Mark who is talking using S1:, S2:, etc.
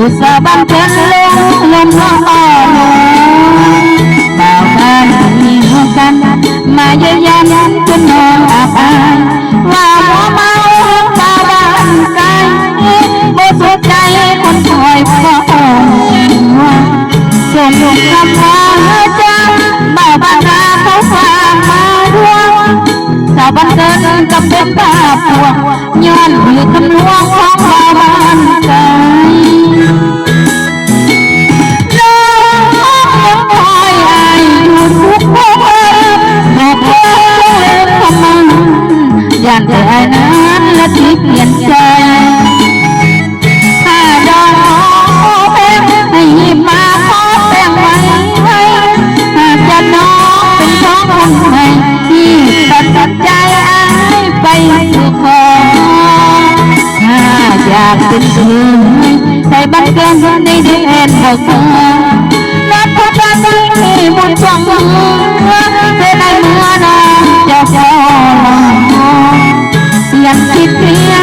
S1: บุษบานเป็นลมน้อ่อนบ่าวบ้านมีหัวกันมาเยี่ยมจนนอนอาบอายว่าหัวเมาบ่าวบ้านไกลบ่สุขใจคนคอยพ่อส่งลูกคำพาจังบ่าวบ้านนาเขาฝากมาร่วงสาวบ้านเกินกับเป็นบ้าพวงย้อนหือคำลวงของบ่าวบ้านไกลอย่างแต่ไอ้นั้นละที่เปลี่ยนใจถ้าดอกแพงให้หยิบมาขอแบ่งไว้ให้หากจะน้องเป็นของคนใหม่ที่ตัดใจไอ้ไปสู่ขอถ้าอยากเป็นเพื่อนใส่บัตรเกินในเดือนบอกเธอนับพบกันที่บุญสองมือเธอในเมื่อน้องจะพอยังคิดเพียง